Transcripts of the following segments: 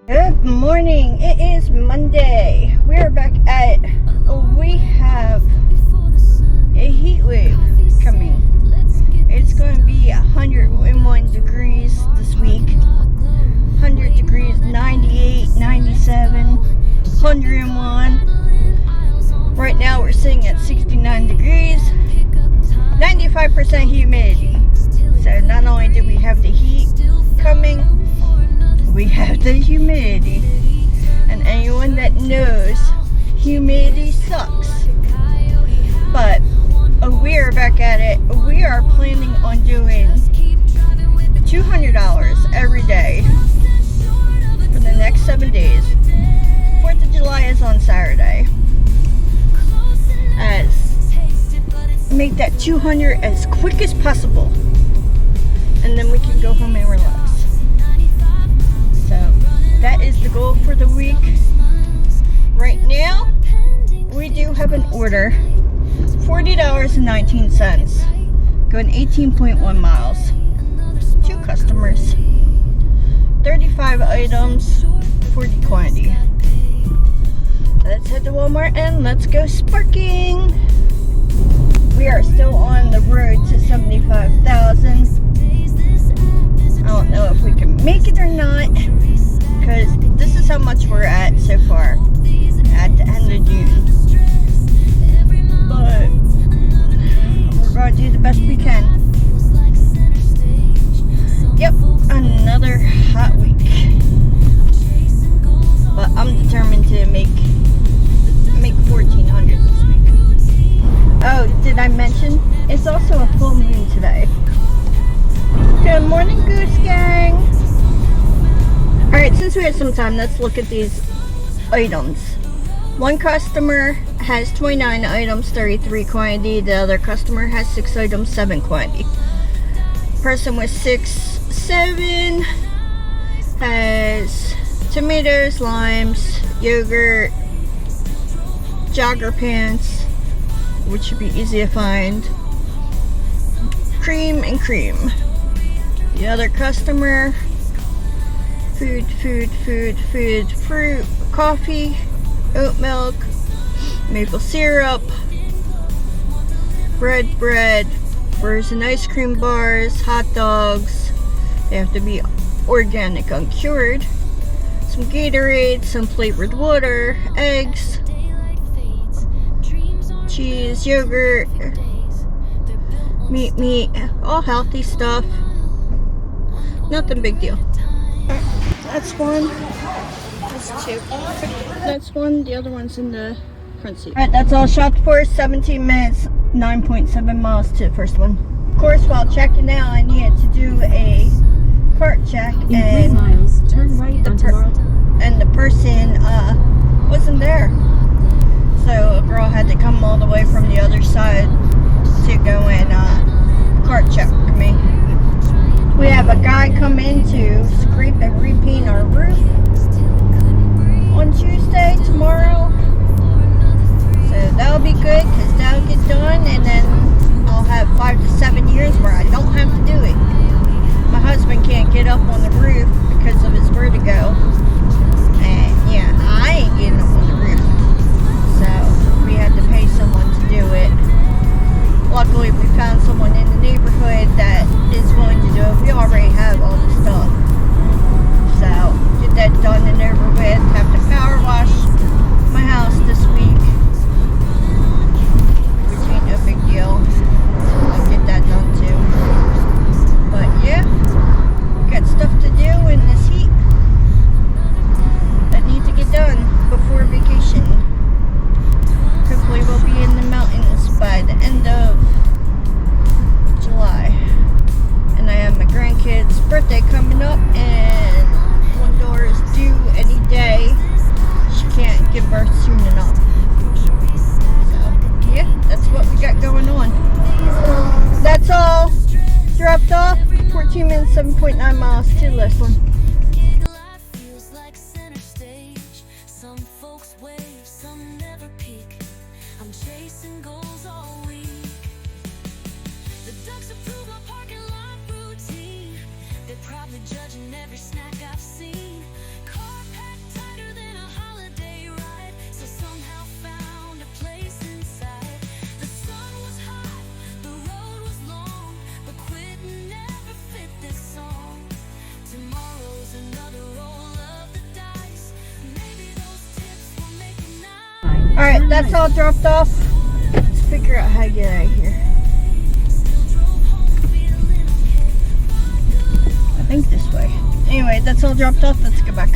Good morning. It is Monday. We are back at. We have a heat wave coming. It's going to be 101 degrees this week. 100 degrees, 98, 97, 101. Right now we're sitting at 69 degrees, 95% humidity. So not only do we have the heat coming, we have the humidity. And anyone that knows, humidity sucks. But we are back at it. We are planning on doing $200 every day for the next 7 days. 4th of July is on Saturday. Make that 200 as quick as possible, and then we can go home and relax. So that is the goal for the week. Right now we do have an order, $40.19, going 18.1 miles. 2 customers, 35 items, 40 quantity. Let's head to Walmart and let's go sparking. We are still on the road to 75,000. I don't know if we can make it or not, because this is how much we're at so far at the end of June. But we're going to do the best we can. Yep, another hot week. But I'm determined to make 1,400 this week. Oh, did I mention? It's also a full moon today. Good morning, Goose Gang. Alright, since we have some time, let's look at these items. One customer has 29 items, 33 quantity. The other customer has 6 items, 7 quantity. Person with 7 has tomatoes, limes, yogurt, jogger pants, which should be easy to find, cream and cream. The other customer, food, fruit, coffee, oat milk, maple syrup, bread, frozen ice cream bars, hot dogs. They have to be organic, uncured. Some Gatorade, some flavored water, eggs, cheese, yogurt, meat, all healthy stuff. Nothing big deal. That's one. That's 2. That's one. The other one's in the front seat. Alright, that's all shopped for. 17 minutes, 9.7 miles to the first one. Of course, while checking out, I needed to do a cart check, and miles, turn right the person wasn't there. So a girl had to come all the way from the other side to go and cart check me. We have a guy come in to scrape and repaint our roof on Tuesday, tomorrow. So that'll be good, because that'll get done, and then I'll have 5 to 7 years where I don't have to do it. My husband can't get up on the roof because of his vertigo. And yeah, I ain't getting up on the roof. So we had to pay someone to do it. Luckily, we found someone in the neighborhood that is willing to do it. We already have all the stuff. So get that done and over with. Have to power wash my house this week, which ain't no big deal. I'll get that done too. But yeah, got stuff to do in this heat that need to get done before vacation. Hopefully we'll be in the mountains by the end of July. And I have my grandkid's birthday coming up, and one daughter is due any day. She can't give birth soon enough. So yeah, that's what we got going on. That's all dropped off. 14 minutes, 7.9 miles to the last one. Probably judging every snack I've seen. Car Alright, that's all dropped off. Let's figure out how to get out of here. I think this way. Anyway, that's all dropped off. Let's go back.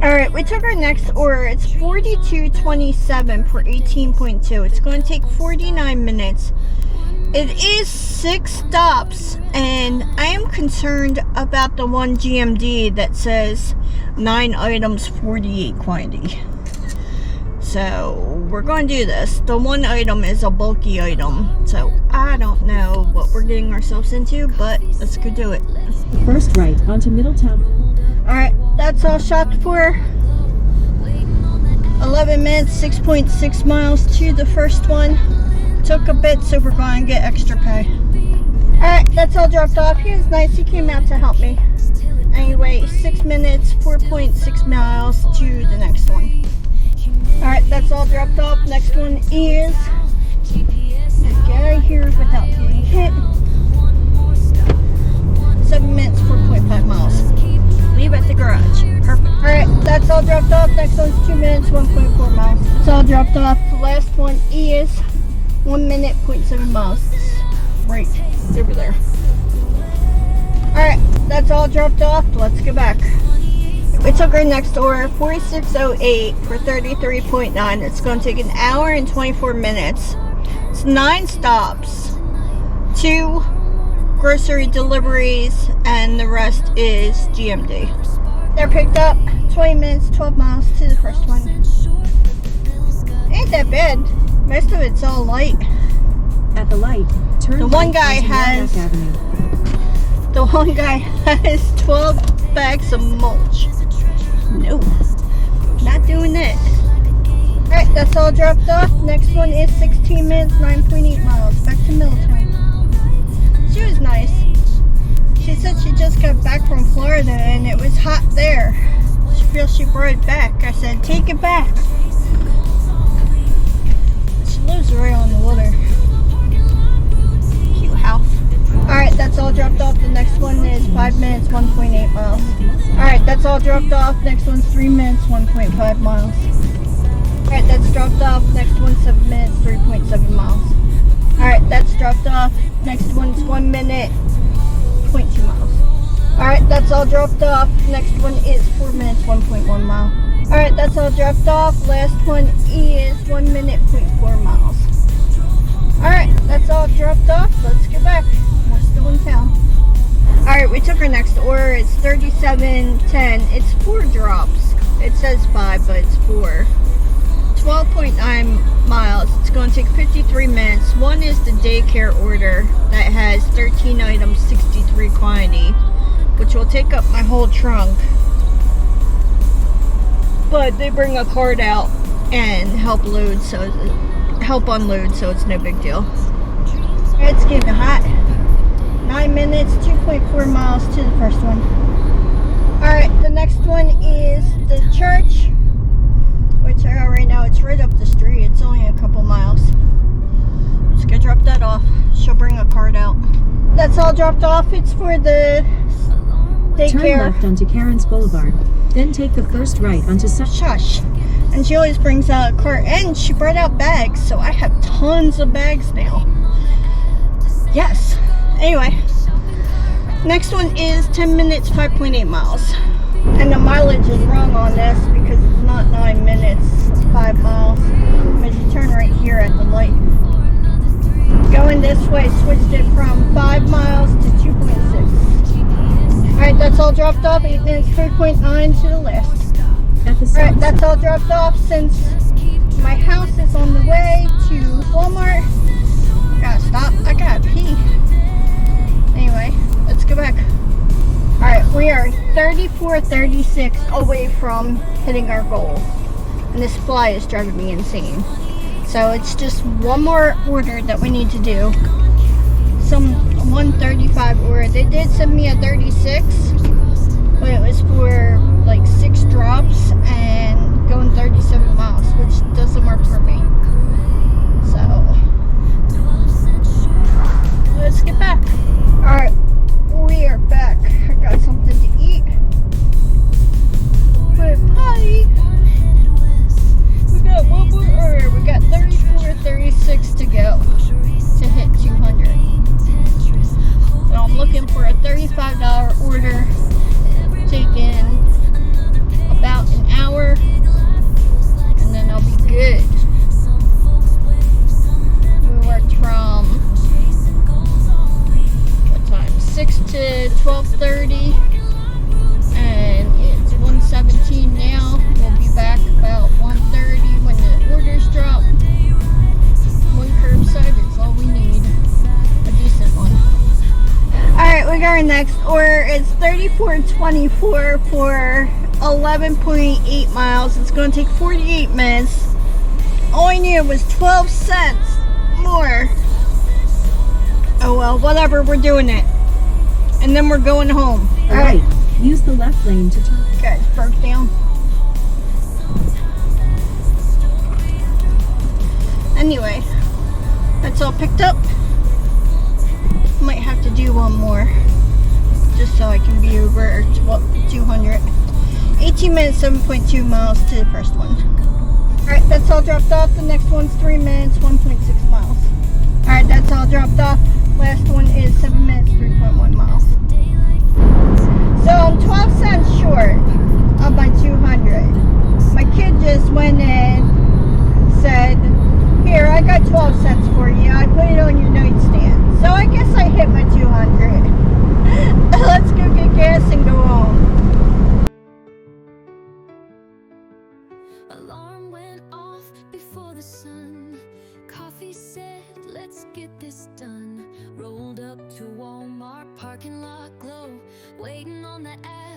Alright, we took our next order. It's $42.27 for 18.2. It's going to take 49 minutes. It is 6 stops, and I am concerned about the one GMD that says 9 items, 48 quantity. So, we're going to do this. The one item is a bulky item, so I don't know what we're getting ourselves into, but let's go do it. First right onto Middletown. Alright, that's all shopped for. 11 minutes, 6.6 miles to the first one. Took a bit, so we're going to get extra pay. Alright, that's all dropped off. He was nice, he came out to help me. Anyway, 6 minutes, 4.6 miles to the next one. Alright, that's all dropped off. Next one is, let's get out of here without getting hit. 7 minutes, 4.5 miles. Leave at the garage. Perfect. Alright, that's all dropped off. Next one's 2 minutes, 1.4 miles. It's all dropped off. The last one is 1 minute, 0.7 miles. Right over there. Alright, that's all dropped off. Let's go back. We took our next order, 4608 for 33.9. It's going to take an hour and 24 minutes. It's 9 stops. 2 grocery deliveries, and the rest is GMD. They're picked up. 20 minutes, 12 miles to the first one. Ain't that bad. Most of it's all light. At the light, turn The one guy has 12 bags of mulch. No, not doing that. Alright, that's all dropped off. Next one is 16 minutes, 9.8 miles. Back to Middletown. She was nice. She said she just got back from Florida and it was hot there. She feels she brought it back. I said, take it back. She lives right on the water. Cute house. Alright, that's all dropped off. The next one is 5 minutes, 1.8 miles. Alright, that's all dropped off. Next one's 3 minutes, 1.5 miles. Alright, that's dropped off. Next one's 7 minutes, 3.7 miles. Alright, that's dropped off. Next one's 1 minute, 0.2 miles. Alright, that's all dropped off. Next one is 4 minutes, 1.1 mile. Alright, that's all dropped off. Last one is 1 minute, 0.4 miles. Alright, that's all dropped off. Let's get back. We're still in town. Alright, we took our next order. It's 37.10. It's 4 drops. It says 5, but it's 4. 12.9 miles. It's going to take 53 minutes. One is the daycare order that has 13 items, 63 quantity, which will take up my whole trunk. But they bring a cart out and help unload, so it's no big deal. It's getting hot. 9 minutes, 2.4 miles to the first one. Alright, the next one is the church, which I got right now. It's right up the street. It's only a couple miles. Let's go drop that off. She'll bring a cart out. That's all dropped off. It's for the daycare. Turn left onto Karen's Boulevard. Then take the first right onto Shush. And she always brings out a cart. And she brought out bags, so I have tons of bags now. Yes. Anyway, next one is 10 minutes, 5.8 miles. And the mileage is wrong on this because it's not 9 minutes, 5 miles. But you turn right here at the light. Going this way, switched it from 5 miles to 2.6. Alright, that's all dropped off. 8 minutes, 3.9 to the last. Alright, that's all dropped off. Since my house is on the way to Walmart, gotta stop. I gotta pee. Anyway, let's go back. Alright, we are 34:36 away from hitting our goal. And this fly is driving me insane. So it's just one more order that we need to do. 135 order. They did send me a 36, but it was for like 6 drops and going 37 miles, which doesn't work for me. So let's get back. Alright, we are back. I got something to eat. But potty. We got one more order. We got 34, 36 to go to hit 200. So I'm looking for a $35 order, taking about an hour, and then I'll be good. We worked from what time? 6 to 12:30, and it's 1:17 now. We'll be back about 1:30 when the orders drop. One curbside is all we need. A decent one. Alright, we got our next order. It's $34.24 for 11.8 miles. It's going to take 48 minutes. All I needed was 12 cents more. Oh well, whatever, we're doing it. And then we're going home. Alright, use the left lane to turn. Okay, it's broke down. Anyway, that's all picked up. Might have to do one more, just so I can be over 200. 18 minutes, 7.2 miles to the first one. Alright, that's all dropped off. The next one's 3 minutes, 1.6 miles. Alright, that's all dropped off. Last one is 7 minutes, 3.1 miles. So I'm 12 cents short of my 200. My kid just went in, said, "Here, I got 12 cents for you. I put it on your nightstand." So I guess I hit my 200. Let's go get gas and go home. Alarm went off before the sun. Coffee said, let's get this done. Rolled up to Walmart, parking lot glow. Waiting on the app.